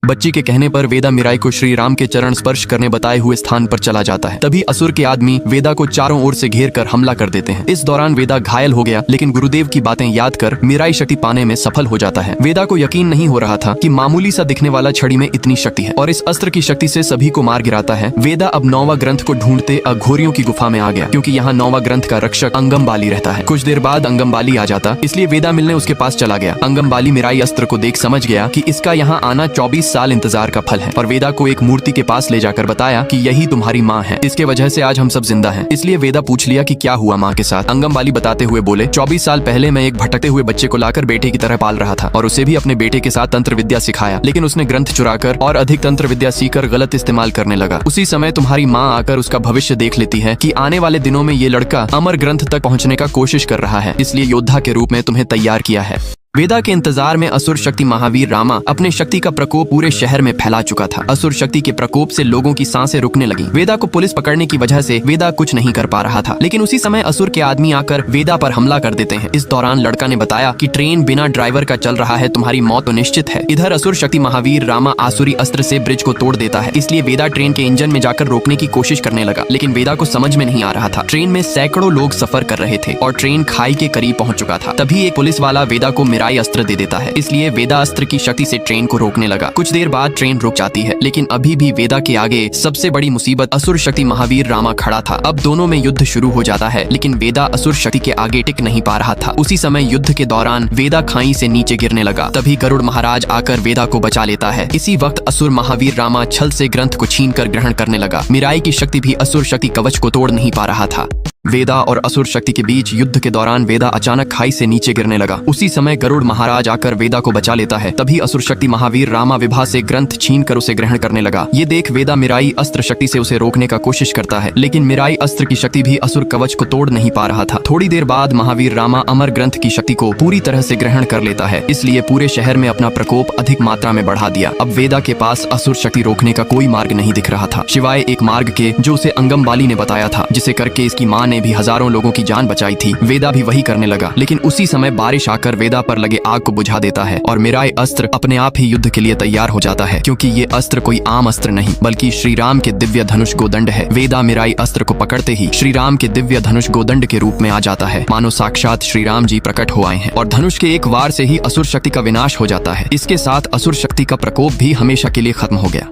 बच्ची के कहने पर वेदा मीराई को श्री राम के चरण स्पर्श करने बताए हुए स्थान पर चला जाता है। तभी असुर के आदमी वेदा को चारों ओर से घेर कर हमला कर देते हैं। इस दौरान वेदा घायल हो गया, लेकिन गुरुदेव की बातें याद कर मीराई शक्ति पाने में सफल हो जाता है। वेदा को यकीन नहीं हो रहा था कि मामूली सा दिखने वाला छड़ी में इतनी शक्ति है और इस अस्त्र की शक्ति से सभी को मार गिराता है। वेदा अब 9वां ग्रंथ को ढूंढते अघोरियों की गुफा में आ गया, क्योंकि यहाँ 9वां ग्रंथ का रक्षक अंगमबाली रहता है। कुछ देर बाद अंगमबाली आ जाता, इसलिए वेदा मिलने उसके पास चला गया। अंगमबाली मीराई अस्त्र को देख समझ गया कि इसका यहाँ आना 24 साल इंतजार का फल है और वेदा को एक मूर्ति के पास ले जाकर बताया कि यही तुम्हारी माँ है, इसके वजह से आज हम सब जिंदा हैं। इसलिए वेदा पूछ लिया कि क्या हुआ माँ के साथ। अंगमबाली बताते हुए बोले, 24 साल पहले मैं एक भटकते हुए बच्चे को लाकर बेटे की तरह पाल रहा था और उसे भी अपने बेटे के साथ तंत्र विद्या सिखाया, लेकिन उसने ग्रंथ चुराकर और अधिक तंत्र विद्या सीखकर गलत इस्तेमाल करने लगा। उसी समय तुम्हारी माँ आकर उसका भविष्य देख लेती है कि आने वाले दिनों में ये लड़का अमर ग्रंथ तक पहुँचने का कोशिश कर रहा है, इसलिए योद्धा के रूप में तुम्हें तैयार किया है। वेदा के इंतजार में असुर शक्ति महावीर रामा अपने शक्ति का प्रकोप पूरे शहर में फैला चुका था। असुर शक्ति के प्रकोप से लोगों की सांसें रुकने लगी। वेदा को पुलिस पकड़ने की वजह से वेदा कुछ नहीं कर पा रहा था, लेकिन उसी समय असुर के आदमी आकर वेदा पर हमला कर देते हैं। इस दौरान लड़का ने बताया कि ट्रेन बिना ड्राइवर का चल रहा है, तुम्हारी मौत तो निश्चित है। इधर असुर शक्ति महावीर रामा आसुरी अस्त्र से ब्रिज को तोड़ देता है, इसलिए वेदा ट्रेन के इंजन में जाकर रोकने की कोशिश करने लगा, लेकिन वेदा को समझ में नहीं आ रहा था। ट्रेन में सैकड़ों लोग सफर कर रहे थे और ट्रेन खाई के करीब पहुंच चुका था। तभी एक पुलिस वाला वेदा को मीराई अस्त्र दे देता है, इसलिए वेदा अस्त्र की शक्ति से ट्रेन को रोकने लगा। कुछ देर बाद ट्रेन रुक जाती है, लेकिन अभी भी वेदा के आगे सबसे बड़ी मुसीबत असुर शक्ति महावीर रामा खड़ा था। अब दोनों में युद्ध शुरू हो जाता है, लेकिन वेदा असुर शक्ति के आगे टिक नहीं पा रहा था। उसी समय युद्ध के दौरान वेदा खाई से नीचे गिरने लगा। तभी गरुड़ महाराज आकर वेदा को बचा लेता है। इसी वक्त असुर महावीर रामा छल से ग्रंथ को छीनकर ग्रहण करने लगा। मीराई की शक्ति भी असुर शक्ति कवच को तोड़ नहीं पा रहा था। वेदा और असुर शक्ति के बीच युद्ध के दौरान वेदा अचानक खाई से नीचे गिरने लगा। उसी समय गरुड़ महाराज आकर वेदा को बचा लेता है। तभी असुर शक्ति महावीर रामा विभा से ग्रंथ छीनकर उसे ग्रहण करने लगा। ये देख वेदा मीराई अस्त्र शक्ति से उसे रोकने का कोशिश करता है, लेकिन मीराई अस्त्र की शक्ति भी असुर कवच को तोड़ नहीं पा रहा था। थोड़ी देर बाद महावीर रामा अमर ग्रंथ की शक्ति को पूरी तरह से ग्रहण कर लेता है, इसलिए पूरे शहर में अपना प्रकोप अधिक मात्रा में बढ़ा दिया। अब वेदा के पास असुर शक्ति रोकने का कोई मार्ग नहीं दिख रहा था, सिवाय एक मार्ग के जो उसे अंगमबाली ने बताया था, जिसे करके इसकी माँ ने भी हजारों लोगों की जान बचाई थी। वेदा भी वही करने लगा, लेकिन उसी समय बारिश आकर वेदा पर लगे आग को बुझा देता है और मीराई अस्त्र अपने आप ही युद्ध के लिए तैयार हो जाता है, क्योंकि ये अस्त्र कोई आम अस्त्र नहीं बल्कि श्री राम के दिव्य धनुष गोदंड है। वेदा मीराई अस्त्र को पकड़ते ही श्री राम के दिव्य धनुष गोदंड के रूप में आ जाता है, मानो साक्षात श्री राम जी प्रकट हो आए हैं और धनुष के एक वार से ही असुर शक्ति का विनाश हो जाता है। इसके साथ असुर शक्ति का प्रकोप भी हमेशा के लिए खत्म हो गया।